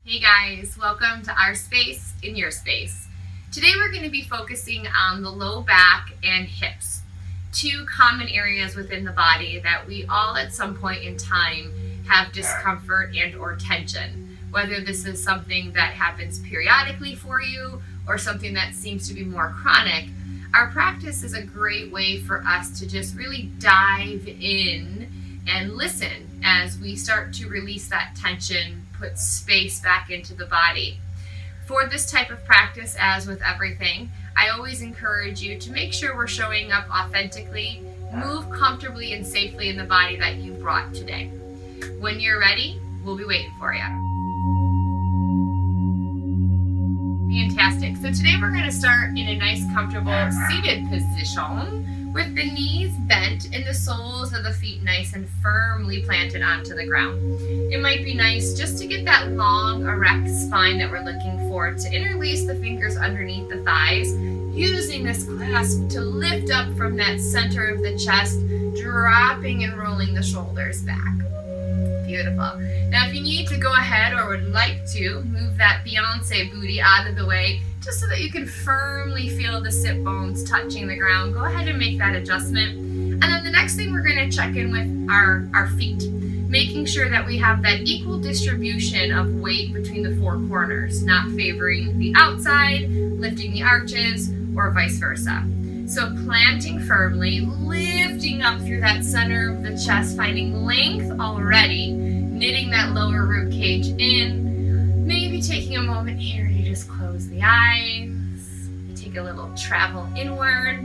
Hey guys, welcome to our space in your space. Today we're going to be focusing on the low back and hips, two common areas within the body that we all at some point in time have discomfort and or tension. Whether this is something that happens periodically for you or something that seems to be more chronic, our practice is a great way for us to just really dive in and listen as we start to release that tension, put space back into the body. For this type of practice, as with everything, I always encourage you to make sure we're showing up authentically, move comfortably and safely in the body that you brought today. When you're ready, we'll be waiting for you. Fantastic. So today we're going to start in a nice, comfortable seated position with the knees bent and the soles of the feet nice and firmly planted onto the ground. It might be nice just to get that long, erect spine that we're looking for, to interlace the fingers underneath the thighs, using this clasp to lift up from that center of the chest, dropping and rolling the shoulders back. Beautiful. Now if you need to go ahead or would like to, move that Beyonce booty out of the way just so that you can firmly feel the sit bones touching the ground. Go ahead and make that adjustment. And then the next thing we're going to check in with our feet, making sure that we have that equal distribution of weight between the four corners, not favoring the outside, lifting the arches, or vice versa. So planting firmly, lifting up through that center of the chest, finding length already, knitting that lower rib cage in, maybe taking a moment here to just close the eyes, take a little travel inward,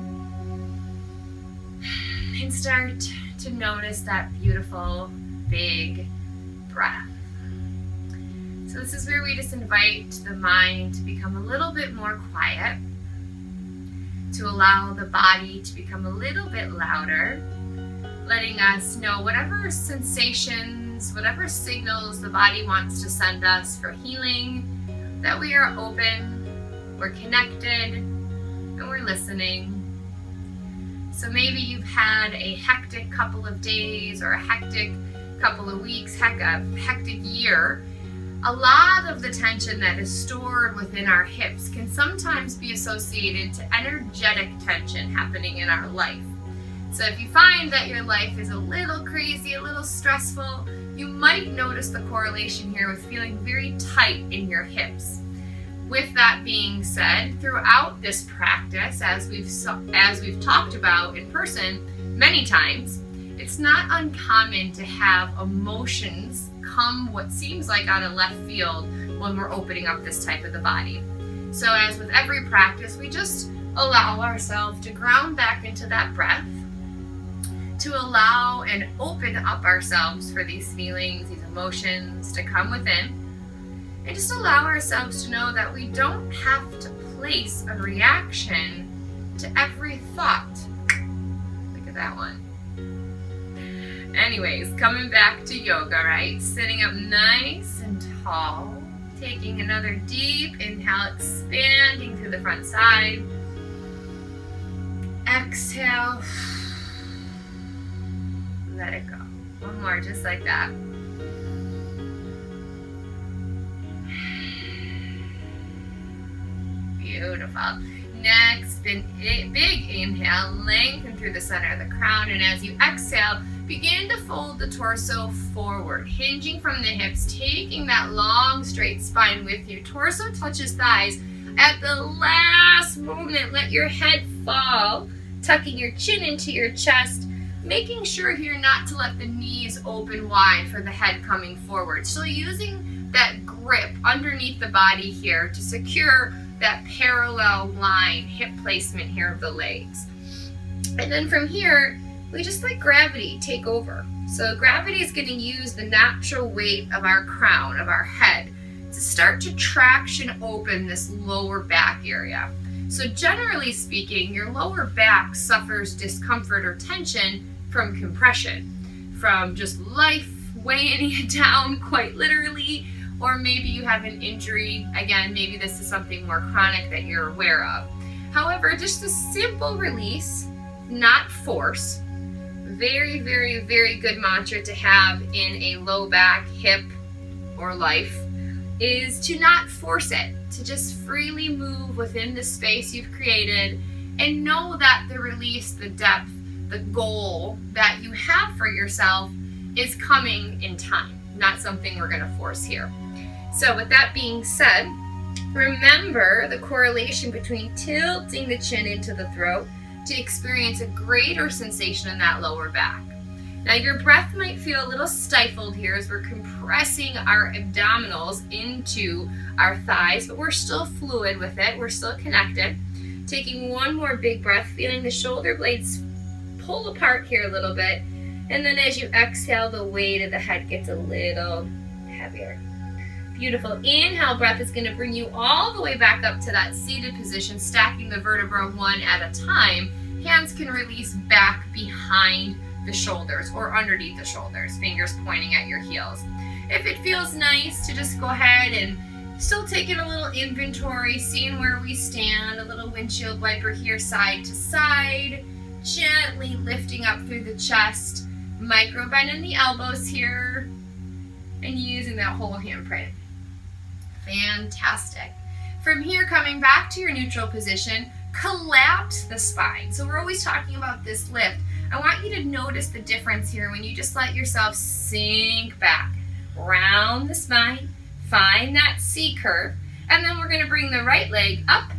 and start to notice that beautiful, big breath. So this is where we just invite the mind to become a little bit more quiet, to allow the body to become a little bit louder, letting us know whatever sensations, whatever signals the body wants to send us for healing, that we are open, we're connected, and we're listening. So maybe you've had a hectic couple of days or a hectic couple of weeks, a hectic year. A lot of the tension that is stored within our hips can sometimes be associated to energetic tension happening in our life. So if you find that your life is a little crazy, a little stressful, you might notice the correlation here with feeling very tight in your hips. With that being said, throughout this practice, as we've talked about in person many times, it's not uncommon to have emotions come what seems like out of left field when we're opening up this type of the body. So as with every practice, we just allow ourselves to ground back into that breath, to allow and open up ourselves for these feelings, these emotions to come within, and just allow ourselves to know that we don't have to place a reaction to every thought. Look at that one. Anyways, coming back to yoga, right? Sitting up nice and tall, taking another deep inhale, expanding through the front side. Exhale. Let it go. One more, just like that. Beautiful. Next, big inhale, lengthen through the center of the crown, and as you exhale, begin to fold the torso forward, hinging from the hips, taking that long straight spine with you. Torso touches thighs. At the last moment, let your head fall, tucking your chin into your chest, making sure here not to let the knees open wide for the head coming forward. So using that grip underneath the body here to secure that parallel line, hip placement here of the legs. And then from here, we just let gravity take over. So gravity is going to use the natural weight of our crown, of our head, to start to traction open this lower back area. So generally speaking, your lower back suffers discomfort or tension from compression, from just life weighing you down quite literally, or maybe you have an injury. Again, maybe this is something more chronic that you're aware of. However, just a simple release, not force. Very, very, very good mantra to have in a low back, hip, or life is to not force it, to just freely move within the space you've created and know that the release, the depth, the goal that you have for yourself is coming in time, not something we're going to force here. So with that being said, remember the correlation between tilting the chin into the throat to experience a greater sensation in that lower back. Now your breath might feel a little stifled here as we're compressing our abdominals into our thighs, but we're still fluid with it. We're still connected. Taking one more big breath, feeling the shoulder blades pull apart here a little bit. And then as you exhale, the weight of the head gets a little heavier. Beautiful. Inhale breath is going to bring you all the way back up to that seated position, stacking the vertebra one at a time. Hands can release back behind the shoulders or underneath the shoulders, fingers pointing at your heels. If it feels nice to just go ahead and still taking a little inventory, seeing where we stand, a little windshield wiper here side to side, gently lifting up through the chest, micro bend in the elbows here, and using that whole handprint. Fantastic. From here, coming back to your neutral position, collapse the spine. So we're always talking about this lift. I want you to notice the difference here when you just let yourself sink back, round the spine, find that C curve, and then we're going to bring the right leg up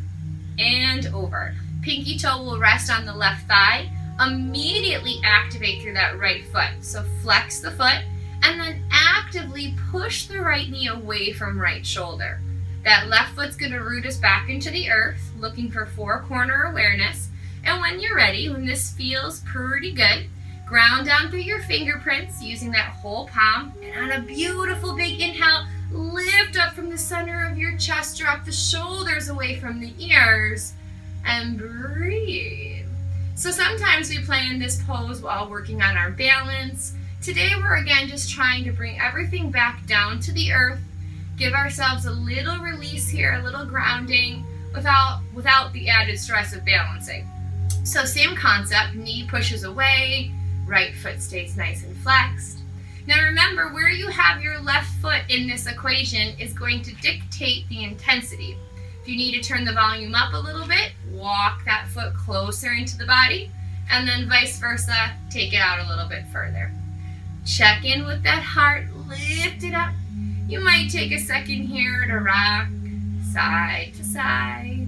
and over. Pinky toe will rest on the left thigh. Immediately activate through that right foot. So flex the foot and then actively push the right knee away from right shoulder. That left foot's going to root us back into the earth, looking for four corner awareness. And when you're ready, when this feels pretty good, ground down through your fingerprints using that whole palm. And on a beautiful big inhale, lift up from the center of your chest, drop the shoulders away from the ears, and breathe. So sometimes we play in this pose while working on our balance. Today we're again just trying to bring everything back down to the earth, give ourselves a little release here, a little grounding without the added stress of balancing. So same concept, knee pushes away, right foot stays nice and flexed. Now remember, where you have your left foot in this equation is going to dictate the intensity. If you need to turn the volume up a little bit, walk that foot closer into the body, and then vice versa, take it out a little bit further. Check in with that heart, lift it up. You might take a second here to rock side to side.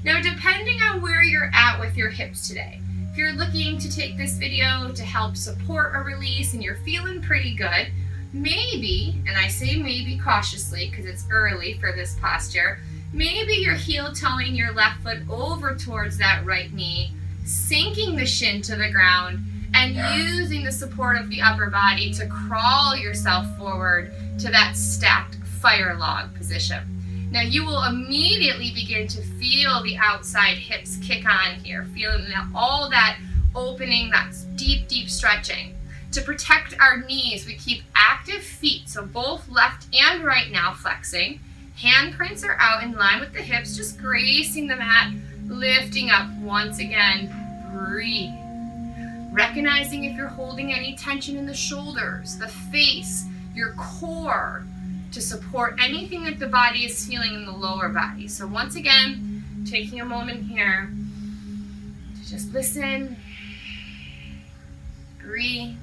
Now, depending on where you're at with your hips today, if you're looking to take this video to help support a release and you're feeling pretty good, maybe, and I say maybe cautiously because it's early for this posture, maybe you're heel toeing your left foot over towards that right knee, sinking the shin to the ground, and using the support of the upper body to crawl yourself forward to that stacked fire log position. Now you will immediately begin to feel the outside hips kick on here, feeling all that opening, that deep, deep stretching. To protect our knees, we keep active feet, so both left and right now flexing. Handprints are out in line with the hips, just gracing the mat, lifting up once again. Breathe. Recognizing if you're holding any tension in the shoulders, the face, your core, to support anything that the body is feeling in the lower body. So once again, taking a moment here to just listen, breathe,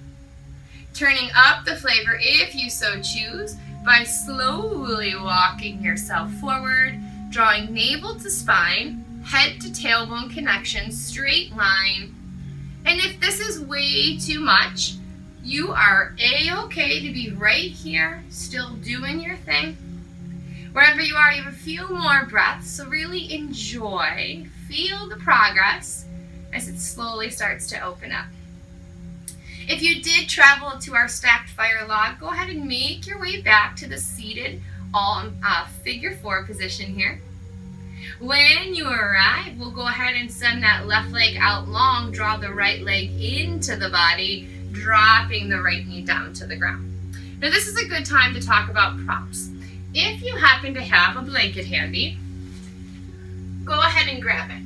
turning up the flavor if you so choose by slowly walking yourself forward, drawing navel to spine, head to tailbone connection, straight line. And if this is way too much, you are A-okay to be right here, still doing your thing. Wherever you are, you have a few more breaths, so really enjoy, feel the progress as it slowly starts to open up. If you did travel to our stacked fire log, go ahead and make your way back to the seated figure 4 position here. When you arrive, we'll go ahead and send that left leg out long, draw the right leg into the body, dropping the right knee down to the ground. Now this is a good time to talk about props. If you happen to have a blanket handy, go ahead and grab it.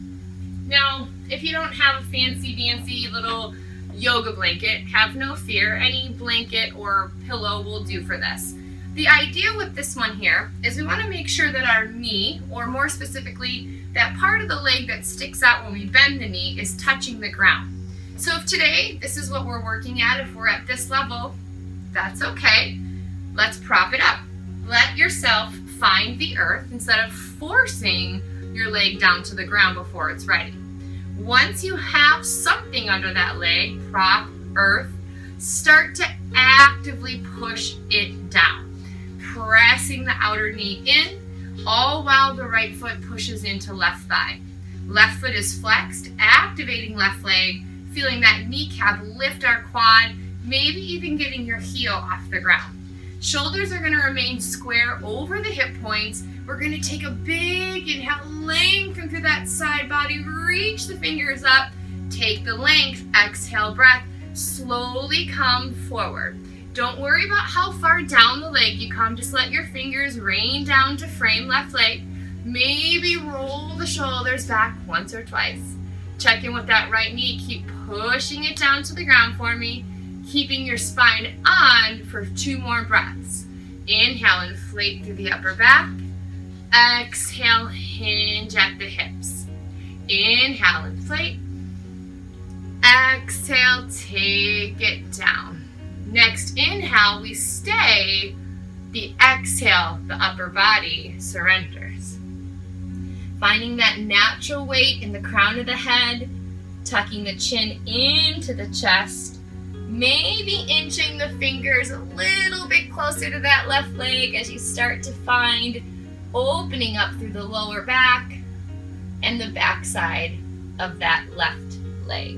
Now, if you don't have a fancy little yoga blanket, have no fear. Any blanket or pillow will do for this. The idea with this one here is we want to make sure that our knee, or more specifically, that part of the leg that sticks out when we bend the knee, is touching the ground. So if today, this is what we're working at, if we're at this level, that's okay. Let's prop it up. Let yourself find the earth instead of forcing your leg down to the ground before it's ready. Once you have something under that leg, prop, earth, start to actively push it down, pressing the outer knee in, all while the right foot pushes into left thigh. Left foot is flexed, activating left leg, feeling that kneecap lift our quad, maybe even getting your heel off the ground. Shoulders are going to remain square over the hip points. We're going to take a big inhale, lengthen through that side body, reach the fingers up, take the length, exhale, breath, slowly come forward. Don't worry about how far down the leg you come, just let your fingers rain down to frame left leg. Maybe roll the shoulders back once or twice. Check in with that right knee, keep pushing it down to the ground for me, keeping your spine on for 2 more breaths. Inhale, inflate through the upper back. Exhale, hinge at the hips. Inhale, inflate. Exhale, take it down. Next inhale, we stay. The exhale, the upper body surrenders. Finding that natural weight in the crown of the head, tucking the chin into the chest, maybe inching the fingers a little bit closer to that left leg as you start to find opening up through the lower back and the back side of that left leg.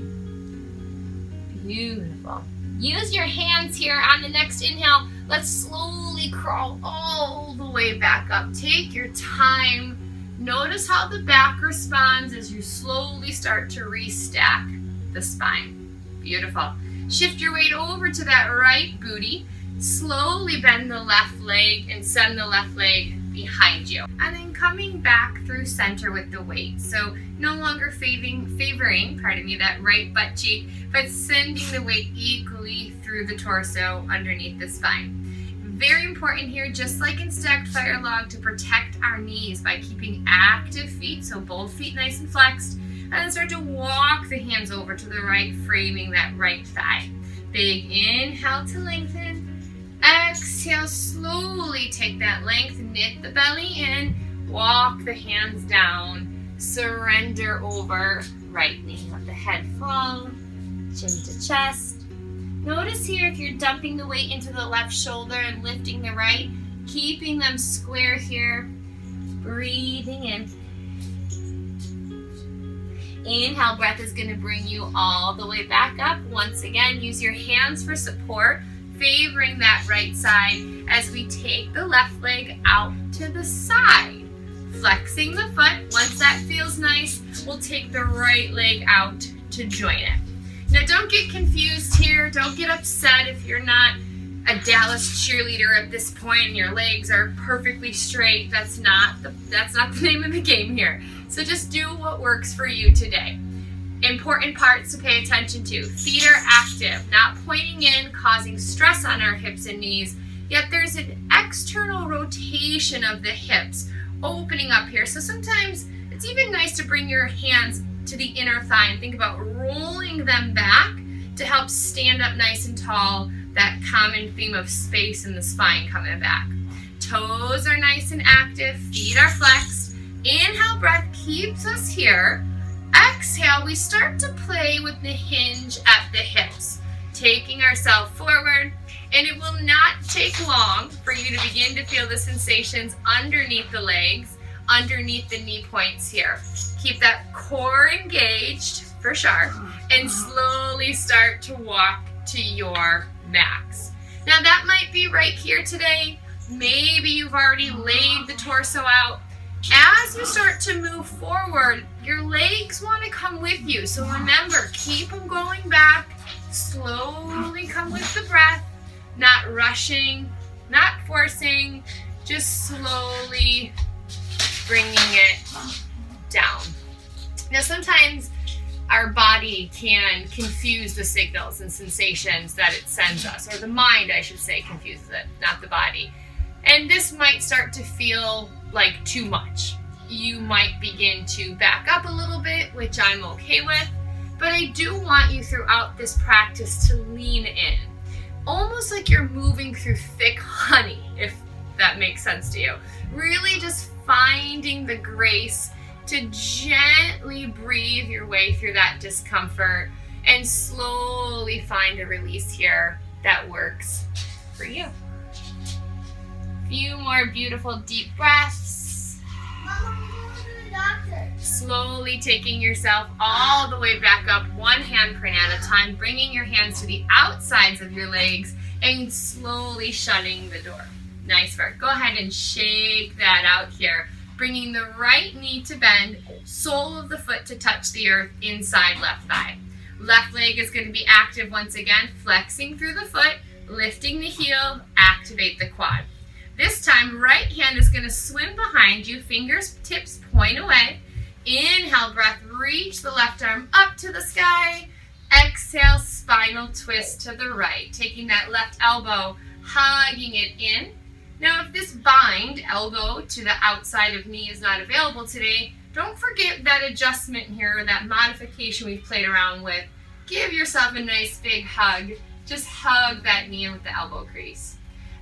Beautiful. Use your hands here on the next inhale. Let's slowly crawl all the way back up. Take your time. Notice how the back responds as you slowly start to restack the spine. Beautiful. Shift your weight over to that right booty. Slowly bend the left leg and send the left leg behind you. And then coming back through center with the weight. So no longer favoring that right butt cheek, but sending the weight equally through the torso underneath the spine. Very important here, just like in stacked fire log, to protect our knees by keeping active feet, so both feet nice and flexed, and then start to walk the hands over to the right, framing that right thigh. Big inhale to lengthen. Exhale, slowly take that length, knit the belly in, walk the hands down, surrender over, right knee, let the head fall, chin to chest. Notice here if you're dumping the weight into the left shoulder and lifting the right, keeping them square here, breathing in. Inhale, breath is going to bring you all the way back up. Once again, use your hands for support, favoring that right side as we take the left leg out to the side. Flexing the foot. Once that feels nice, we'll take the right leg out to join it. Now don't get confused here. Don't get upset if you're not a Dallas cheerleader at this point and your legs are perfectly straight. That's not the name of the game here. So just do what works for you today. Important parts to pay attention to. Feet are active, not pointing in, causing stress on our hips and knees. Yet there's an external rotation of the hips opening up here. So sometimes it's even nice to bring your hands to the inner thigh and think about rolling them back to help stand up nice and tall, that common theme of space in the spine coming back. Toes are nice and active, feet are flexed. Inhale, breath keeps us here. Exhale, we start to play with the hinge at the hips, taking ourselves forward, and it will not take long for you to begin to feel the sensations underneath the legs, underneath the knee points here. Keep that core engaged for sure, and slowly start to walk to your max. Now that might be right here today. Maybe you've already laid the torso out. As you start to move forward, your legs want to come with you. So remember, keep them going back. Slowly come with the breath, not rushing, not forcing, just slowly bringing it down. Now sometimes our body can confuse the signals and sensations that it sends us, or the mind, I should say, confuses it, not the body. And this might start to feel like too much. You might begin to back up a little bit, which I'm okay with, but I do want you throughout this practice to lean in, almost like you're moving through thick honey, if that makes sense to you. Really just finding the grace to gently breathe your way through that discomfort and slowly find a release here that works for you. Few more beautiful deep breaths. Mama, I'm going to the doctor. Slowly taking yourself all the way back up, one handprint at a time, bringing your hands to the outsides of your legs and slowly shutting the door. Nice work. Go ahead and shake that out here. Bringing the right knee to bend, sole of the foot to touch the earth, inside left thigh. Left leg is going to be active once again, flexing through the foot, lifting the heel, activate the quad. This time, right hand is going to swim behind you, fingertips point away. Inhale, breath, reach the left arm up to the sky. Exhale, spinal twist to the right, taking that left elbow, hugging it in. Now, if this bind, elbow to the outside of knee, is not available today, don't forget that adjustment here, or that modification we've played around with. Give yourself a nice big hug. Just hug that knee in with the elbow crease.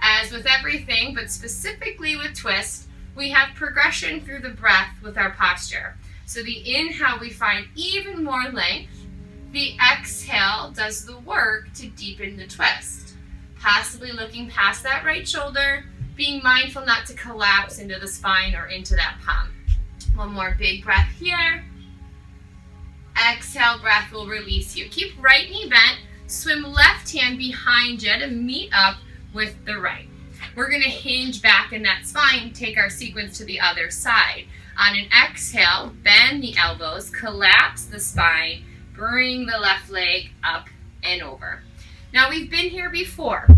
As with everything, but specifically with twist, we have progression through the breath with our posture. So the inhale, we find even more length. The exhale does the work to deepen the twist. Possibly looking past that right shoulder, being mindful not to collapse into the spine or into that palm. One more big breath here. Exhale, breath will release you. Keep right knee bent. Swim left hand behind you to meet up with the right. We're going to hinge back in that spine, take our sequence to the other side. On an exhale, bend the elbows, collapse the spine, bring the left leg up and over. Now, we've been here before,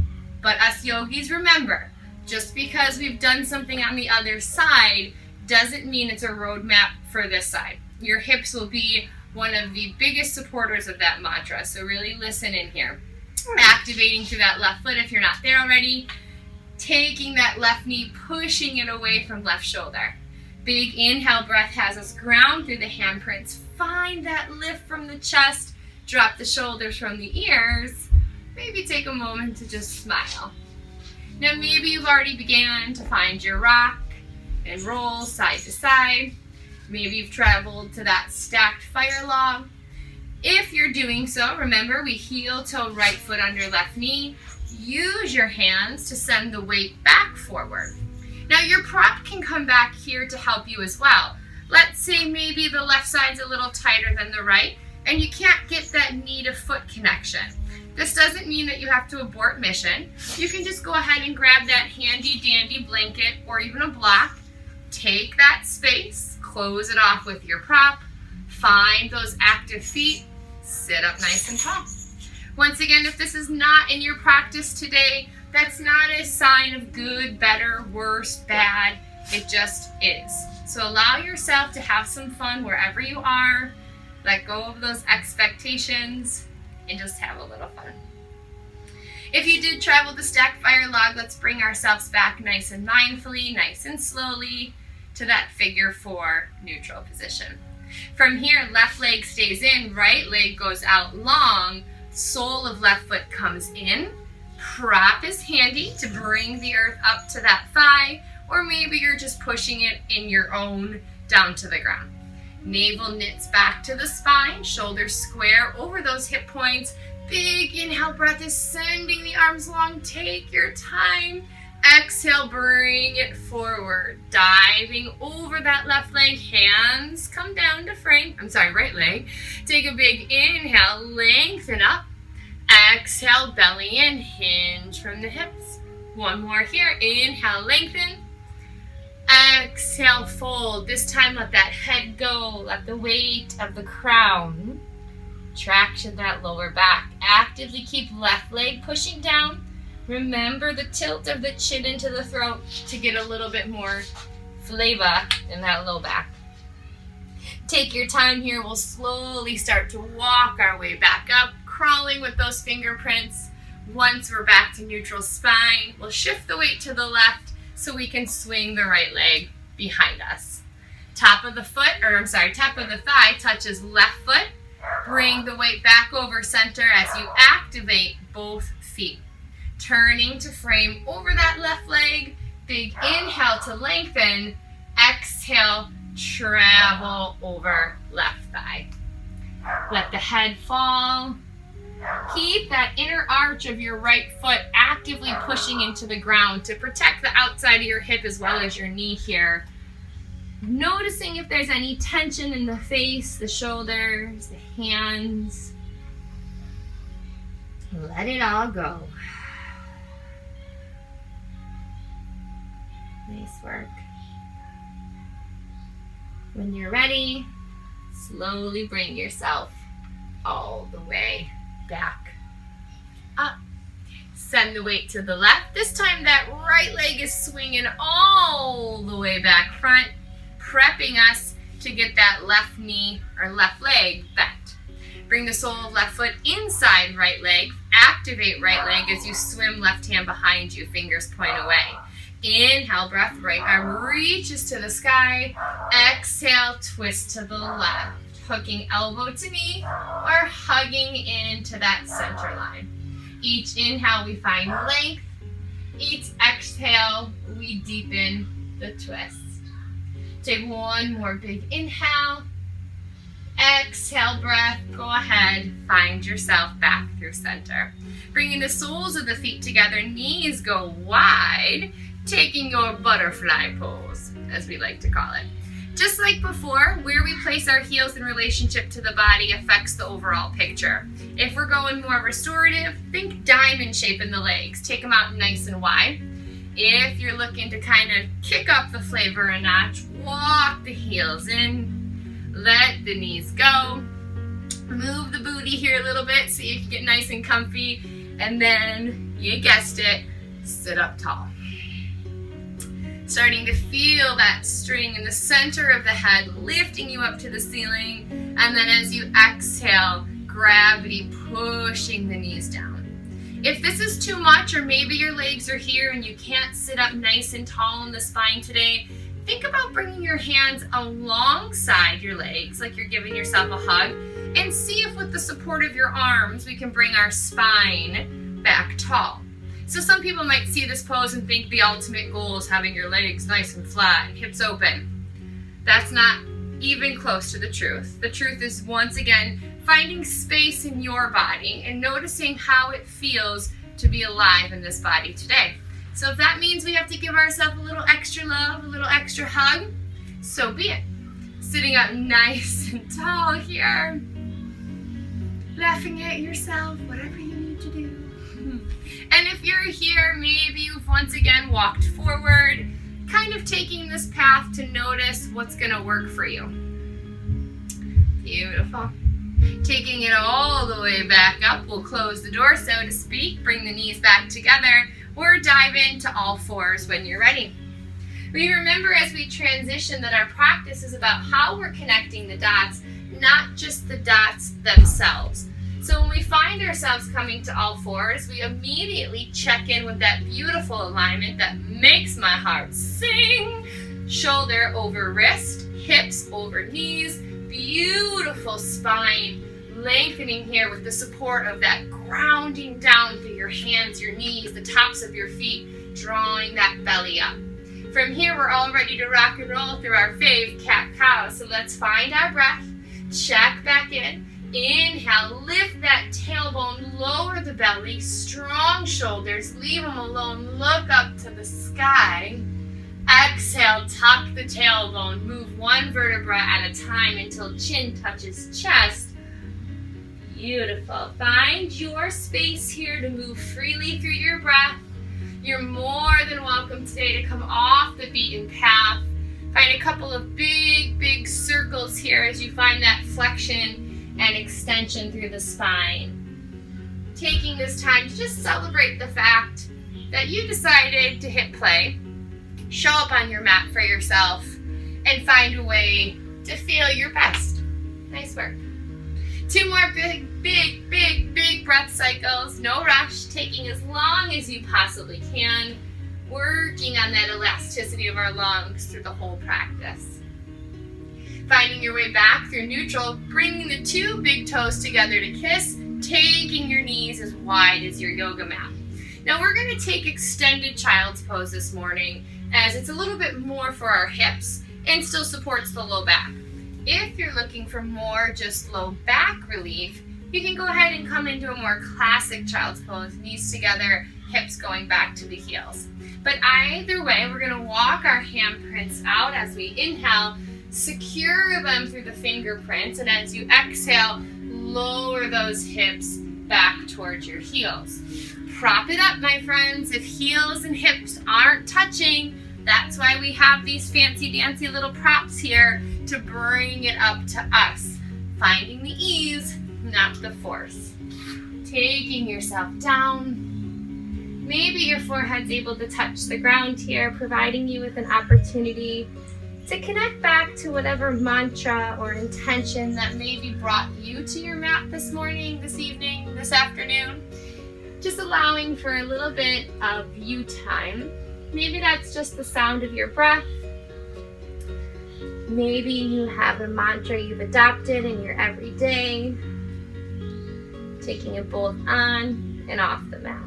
but us yogis remember, just because we've done something on the other side doesn't mean it's a roadmap for this side. Your hips will be one of the biggest supporters of that mantra, so really listen in here. Activating through that left foot if you're not there already. Taking that left knee, pushing it away from left shoulder. Big inhale breath has us ground through the handprints. Find that lift from the chest. Drop the shoulders from the ears. Maybe take a moment to just smile. Now maybe you've already began to find your rock and roll side to side. Maybe you've traveled to that stacked fire log. If you're doing so, remember we heel toe right foot under left knee. Use your hands to send the weight back forward. Now your prop can come back here to help you as well. Let's say maybe the left side's a little tighter than the right and you can't get that knee to foot connection. This doesn't mean that you have to abort mission. You can just go ahead and grab that handy dandy blanket or even a block. Take that space, close it off with your prop, find those active feet, sit up nice and tall. Once again, if this is not in your practice today, that's not a sign of good, better, worse, bad. It just is. So allow yourself to have some fun wherever you are. Let go of those expectations and just have a little fun. If you did travel the stacked fire log, let's bring ourselves back nice and mindfully, nice and slowly to that figure 4 neutral position. From here, left leg stays in, right leg goes out long, sole of left foot comes in, prop is handy to bring the earth up to that thigh, or maybe you're just pushing it in your own down to the ground. Navel knits back to the spine, shoulders square over those hip points. Big inhale breath is sending the arms long. Take your time. Exhale, bring it forward. Diving over that left leg, hands come down to frame. Right leg. Take a big inhale, lengthen up. Exhale, belly in, hinge from the hips. One more here. Inhale, lengthen. Exhale, fold. This time let that head go. Let the weight of the crown traction that lower back. Actively keep left leg pushing down. Remember the tilt of the chin into the throat to get a little bit more flavor in that low back. Take your time here. We'll slowly start to walk our way back up, crawling with those fingerprints. Once we're back to neutral spine, we'll shift the weight to the left. so we can swing the right leg behind us. Top of the thigh touches left foot. Bring the weight back over center as you activate both feet. Turning to frame over that left leg. Big inhale to lengthen. Exhale, travel over left thigh. Let the head fall. Keep that inner arch of your right foot actively pushing into the ground to protect the outside of your hip as well as your knee here. Noticing if there's any tension in the face, the shoulders, the hands. Let it all go. Nice work. When you're ready, slowly bring yourself all the way back up. Send the weight to the left. This time that right leg is swinging all the way back front, prepping us to get that left knee or left leg bent. Bring the sole of left foot inside right leg. Activate right leg as you swim left hand behind you, fingers point away. Inhale, breath, right arm reaches to the sky. Exhale, twist to the left. Hooking elbow to knee or hugging into that center line. Each inhale, we find length. Each exhale, we deepen the twist. Take one more big inhale. Exhale, breath. Go ahead. Find yourself back through center. Bringing the soles of the feet together. Knees go wide. Taking your butterfly pose, as we like to call it. Just like before, where we place our heels in relationship to the body affects the overall picture. If we're going more restorative, think diamond shape in the legs. Take them out nice and wide. If you're looking to kind of kick up the flavor a notch, walk the heels in, let the knees go. Move the booty here a little bit so you can get nice and comfy. And then, you guessed it, sit up tall. Starting to feel that string in the center of the head, lifting you up to the ceiling. And then as you exhale, gravity pushing the knees down. If this is too much, or maybe your legs are here and you can't sit up nice and tall in the spine today, think about bringing your hands alongside your legs, like you're giving yourself a hug, and see if with the support of your arms, we can bring our spine back tall. So some people might see this pose and think the ultimate goal is having your legs nice and flat and hips open. That's not even close to the truth. The truth is, once again, finding space in your body and noticing how it feels to be alive in this body today. So if that means we have to give ourselves a little extra love, a little extra hug, so be it. Sitting up nice and tall here, laughing at yourself, whatever you need to do. And if you're here, maybe you've once again walked forward, kind of taking this path to notice what's going to work for you. Beautiful. Taking it all the way back up, we'll close the door, so to speak. Bring the knees back together, or dive into all fours when you're ready. We remember as we transition that our practice is about how we're connecting the dots, not just the dots themselves. So when we find ourselves coming to all fours, we immediately check in with that beautiful alignment that makes my heart sing. Shoulder over wrist, hips over knees, beautiful spine, lengthening here with the support of that grounding down through your hands, your knees, the tops of your feet, drawing that belly up. From here, we're all ready to rock and roll through our fave cat-cow. So let's find our breath, check back in. Inhale, lift that tailbone, lower the belly, strong shoulders, leave them alone, look up to the sky. Exhale, tuck the tailbone, move one vertebra at a time until chin touches chest. Beautiful. Find your space here to move freely through your breath. You're more than welcome today to come off the beaten path. Find a couple of big circles here as you find that flexion and extension through the spine. Taking this time to just celebrate the fact that you decided to hit play, show up on your mat for yourself, and find a way to feel your best. Nice work. 2 more big breath cycles. No rush, taking as long as you possibly can. working on that elasticity of our lungs through the whole practice. Finding your way back through neutral, bringing the two big toes together to kiss, taking your knees as wide as your yoga mat. Now we're going to take extended child's pose this morning, as it's a little bit more for our hips and still supports the low back. If you're looking for more just low back relief, you can go ahead and come into a more classic child's pose, knees together, hips going back to the heels. But either way, we're going to walk our handprints out as we inhale, secure them through the fingerprints, and as you exhale, lower those hips back towards your heels. Prop it up, my friends. If heels and hips aren't touching, that's why we have these fancy dancy little props here to bring it up to us. Finding the ease, not the force. Taking yourself down. Maybe your forehead's able to touch the ground here, providing you with an opportunity to connect back to whatever mantra or intention that maybe brought you to your mat this morning, this evening, this afternoon. Just allowing for a little bit of you time. Maybe that's just the sound of your breath. Maybe you have a mantra you've adopted in your everyday, taking it both on and off the mat.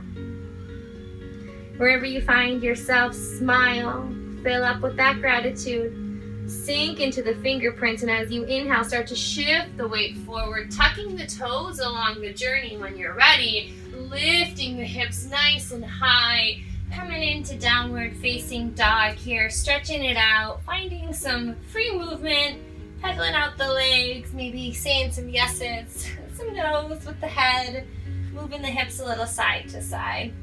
Wherever you find yourself, smile, fill up with that gratitude. Sink into the fingerprints, and as you inhale, start to shift the weight forward, tucking the toes along the journey when you're ready, lifting the hips nice and high, coming into downward facing dog here, stretching it out, finding some free movement, pedaling out the legs, maybe saying some yeses, some no's with the head, moving the hips a little side to side.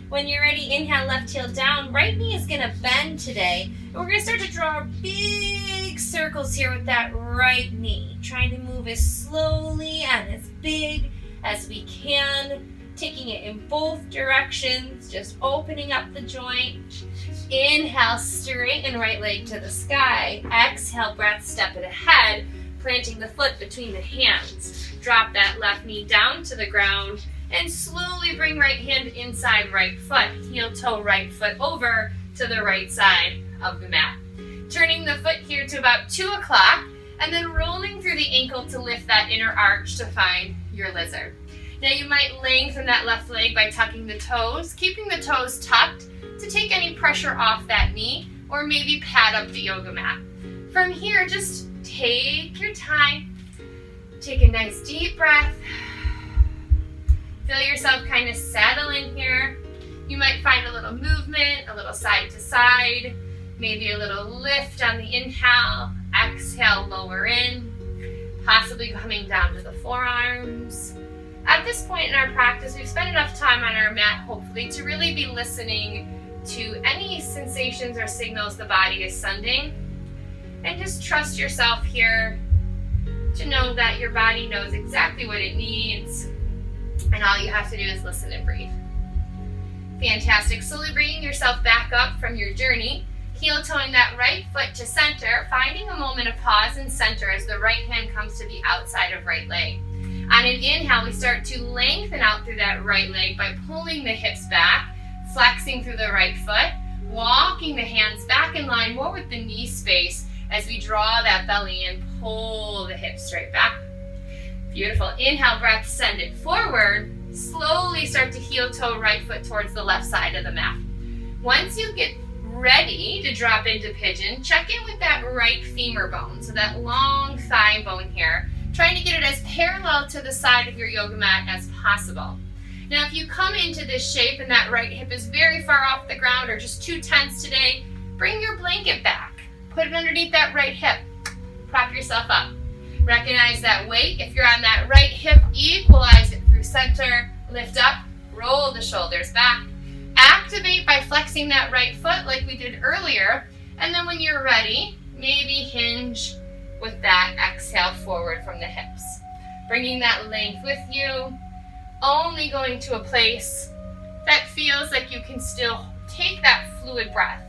When you're ready, inhale, left heel down. Right knee is going to bend today. And we're going to start to draw big circles here with that right knee. Trying to move as slowly and as big as we can. Taking it in both directions. Just opening up the joint. Inhale, straighten right leg to the sky. Exhale, breath, step it ahead. Planting the foot between the hands. Drop that left knee down to the ground. And slowly bring right hand inside right foot, heel toe right foot over to the right side of the mat. Turning the foot here to about 2 o'clock and then rolling through the ankle to lift that inner arch to find your lizard. Now you might lengthen that left leg by tucking the toes, keeping the toes tucked to take any pressure off that knee or maybe pad up the yoga mat. From here, just take your time, take a nice deep breath. Feel yourself kind of settle in here. You might find a little movement, a little side to side, maybe a little lift on the inhale. Exhale, lower in, possibly coming down to the forearms. At this point in our practice, we've spent enough time on our mat, hopefully, to really be listening to any sensations or signals the body is sending. And just trust yourself here to know that your body knows exactly what it needs. And all you have to do is listen and breathe. Fantastic. Slowly bringing yourself back up from your journey. Heel toeing that right foot to center. Finding a moment of pause and center as the right hand comes to the outside of right leg. On an inhale, we start to lengthen out through that right leg by pulling the hips back, flexing through the right foot, walking the hands back in line more with the knee space as we draw that belly in, pull the hips straight back. Beautiful. Inhale, breath, send it forward. Slowly start to heel toe right foot towards the left side of the mat. Once you get ready to drop into pigeon, check in with that right femur bone, so that long thigh bone here, trying to get it as parallel to the side of your yoga mat as possible. Now, if you come into this shape and that right hip is very far off the ground or just too tense today, bring your blanket back. Put it underneath that right hip. Prop yourself up. Recognize that weight. If you're on that right hip, equalize it through center. Lift up, roll the shoulders back. Activate by flexing that right foot like we did earlier. And then when you're ready, maybe hinge with that exhale forward from the hips. Bringing that length with you. Only going to a place that feels like you can still take that fluid breath.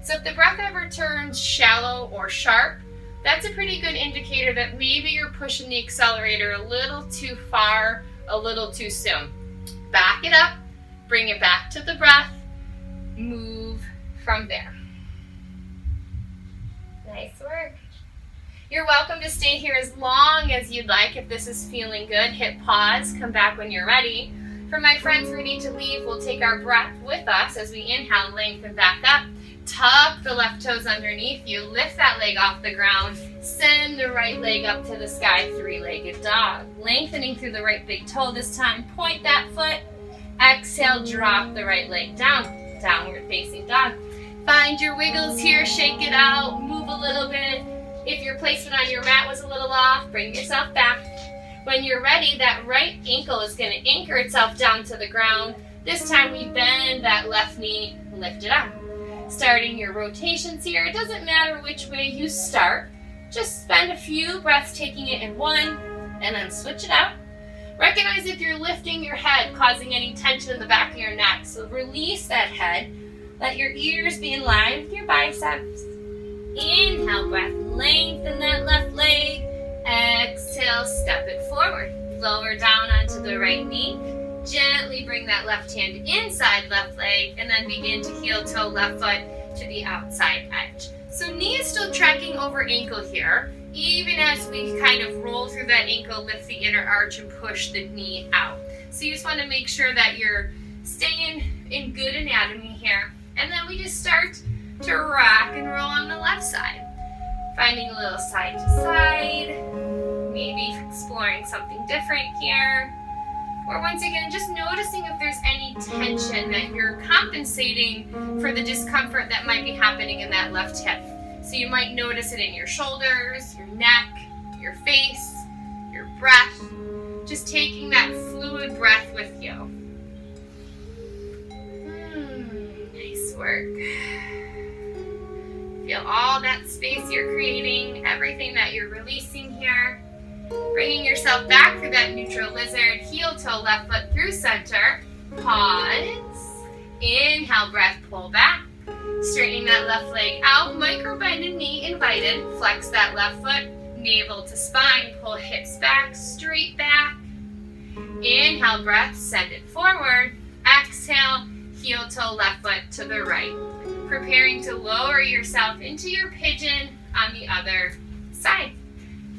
So if the breath ever turns shallow or sharp, that's a pretty good indicator that maybe you're pushing the accelerator a little too far, a little too soon. Back it up, bring it back to the breath, move from there. Nice work. You're welcome to stay here as long as you'd like. If this is feeling good, hit pause, come back when you're ready. For my friends ready to leave, we'll take our breath with us as we inhale, lengthen back up. Tuck the left toes underneath you, lift that leg off the ground, send the right leg up to the sky, three-legged dog. Lengthening through the right big toe this time, point that foot. Exhale, drop the right leg down, downward facing dog. Find your wiggles here, shake it out, move a little bit. If your placement on your mat was a little off, bring yourself back. When you're ready, that right ankle is going to anchor itself down to the ground. This time we bend that left knee, lift it up. Starting your rotations here, it doesn't matter which way you start. Just spend a few breaths taking it in one, and then switch it out. Recognize if you're lifting your head, causing any tension in the back of your neck. So release that head. Let your ears be in line with your biceps. Inhale, breath, lengthen that left leg. Exhale, step it forward. Lower down onto the right knee. Gently bring that left hand inside left leg and then begin to heel toe left foot to the outside edge. So knee is still tracking over ankle here. Even as we kind of roll through that ankle, lift the inner arch and push the knee out. So you just want to make sure that you're staying in good anatomy here. And then we just start to rock and roll on the left side. Finding a little side to side, maybe exploring something different here. Or once again, just noticing if there's any tension that you're compensating for the discomfort that might be happening in that left hip. So you might notice it in your shoulders, your neck, your face, your breath. Just taking that fluid breath with you. Nice work. Feel all that space you're creating, everything that you're releasing here. Bringing yourself back through that neutral lizard, heel toe left foot through center. Pause. Inhale, breath, pull back. Straightening that left leg out, micro bend and knee invited. Flex that left foot, navel to spine, pull hips back, straight back. Inhale, breath, send it forward. Exhale, heel toe left foot to the right. Preparing to lower yourself into your pigeon on the other side.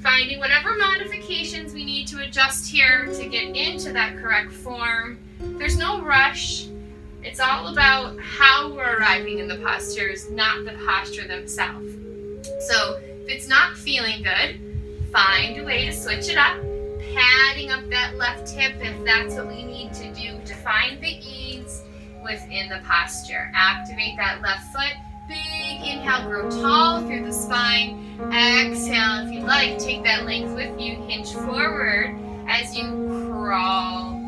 Finding whatever modifications we need to adjust here to get into that correct form. There's no rush. It's all about how we're arriving in the postures, not the posture themselves. So if it's not feeling good, find a way to switch it up. Padding up that left hip if that's what we need to do to find the ease within the posture. Activate that left foot. Big inhale, grow tall through the spine. Exhale, if you'd like, take that length with you. Hinge forward as you crawl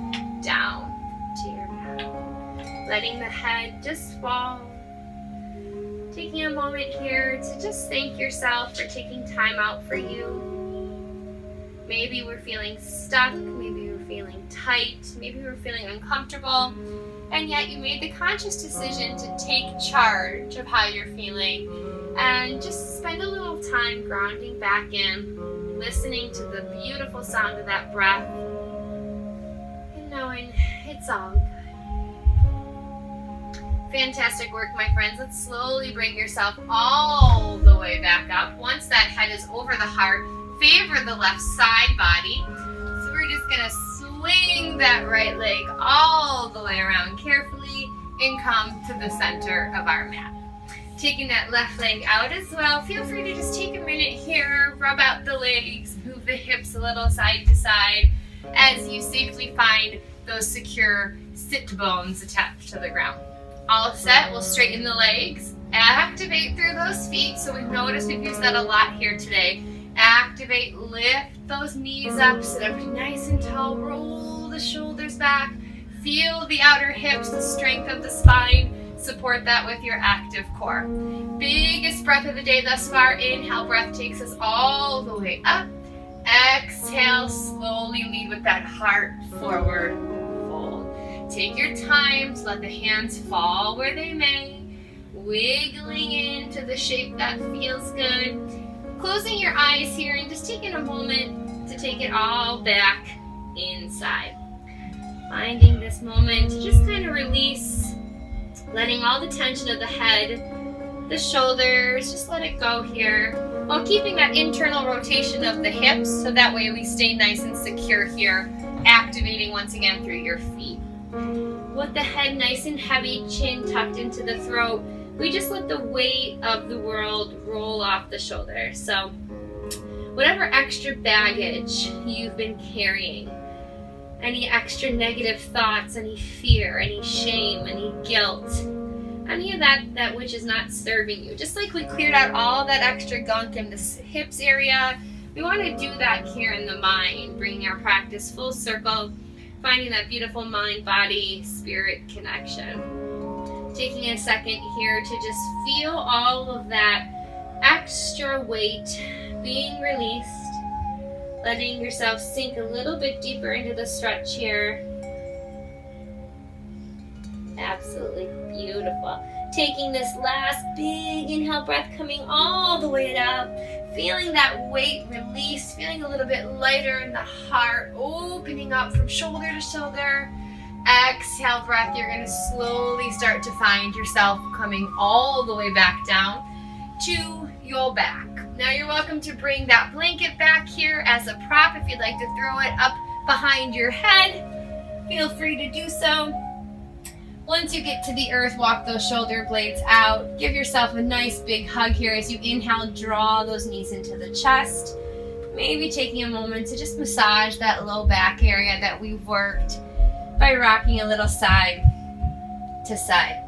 down to your mat. Letting the head just fall. Taking a moment here to just thank yourself for taking time out for you. Maybe we're feeling stuck, maybe we're feeling tight, maybe we're feeling uncomfortable. And yet you made the conscious decision to take charge of how you're feeling and just spend a little time grounding back in, listening to the beautiful sound of that breath and knowing it's all good. Fantastic work, my friends. Let's slowly bring yourself all the way back up. Once that head is over the heart, favor the left side body. So we're just going to swing that right leg all the way around carefully and come to the center of our mat. Taking that left leg out as well. Feel free to just take a minute here, rub out the legs, move the hips a little side to side as you safely find those secure sit bones attached to the ground. All set, we'll straighten the legs, activate through those feet. So we've noticed we've used that a lot here today. Activate, lift those knees up, sit up nice and tall, roll the shoulders back, feel the outer hips, the strength of the spine, support that with your active core. Biggest breath of the day thus far. Inhale, breath takes us all the way up. Exhale, slowly lead with that heart forward fold. Take your time to let the hands fall where they may, wiggling into the shape that feels good. Closing your eyes here and just taking a moment to take it all back inside. Finding this moment to just kind of release Letting all the tension of the head, the shoulders, just let it go here, while keeping that internal rotation of the hips, so that way we stay nice and secure here, activating once again through your feet. With the head nice and heavy, chin tucked into the throat, we just let the weight of the world roll off the shoulders. So whatever extra baggage you've been carrying, any extra negative thoughts, any fear, any shame, any guilt, any of that which is not serving you. Just like we cleared out all that extra gunk in the hips area, we want to do that here in the mind, bringing our practice full circle, finding that beautiful mind, body, spirit connection. Taking a second here to just feel all of that extra weight being released, letting yourself sink a little bit deeper into the stretch here. Absolutely beautiful. Taking this last big inhale breath, coming all the way up, feeling that weight release, feeling a little bit lighter in the heart, opening up from shoulder to shoulder. Exhale breath, you're going to slowly start to find yourself coming all the way back down to your back. Now you're welcome to bring that blanket back here as a prop if you'd like to throw it up behind your head. Feel free to do so. Once you get to the earth, walk those shoulder blades out. Give yourself a nice big hug here as you inhale, draw those knees into the chest. Maybe taking a moment to just massage that low back area that we've worked by rocking a little side to side.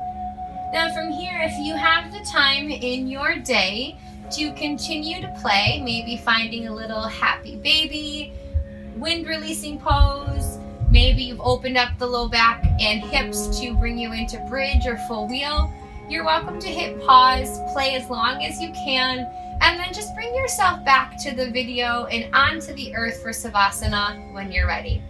Now from here, if you have the time in your day to continue to play, maybe finding a little happy baby, wind releasing pose, maybe you've opened up the low back and hips to bring you into bridge or full wheel, you're welcome to hit pause, play as long as you can, and then just bring yourself back to the video and onto the earth for Savasana when you're ready.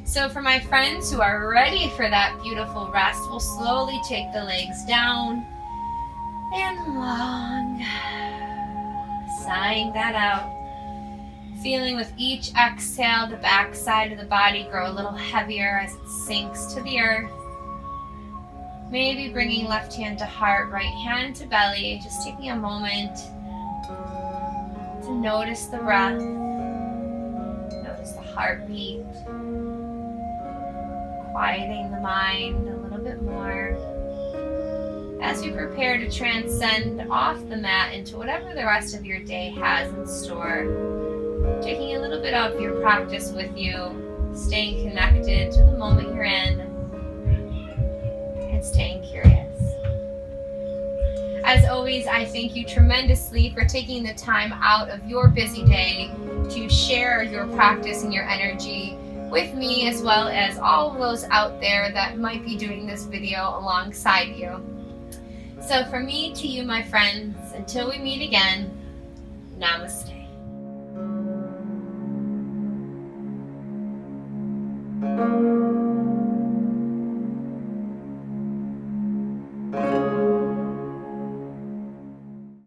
So for my friends who are ready for that beautiful rest, we'll slowly take the legs down and long, sighing that out. Feeling with each exhale, the back side of the body grow a little heavier as it sinks to the earth. Maybe bringing left hand to heart, right hand to belly, just taking a moment to notice the breath, notice the heartbeat, quieting the mind a little bit more as we prepare to transcend off the mat into whatever the rest of your day has in store. Taking a little bit of your practice with you, staying connected to the moment you're in, and staying curious. As always, I thank you tremendously for taking the time out of your busy day to share your practice and your energy with me, as well as all of those out there that might be doing this video alongside you. So from me to you, my friends, until we meet again, namaste.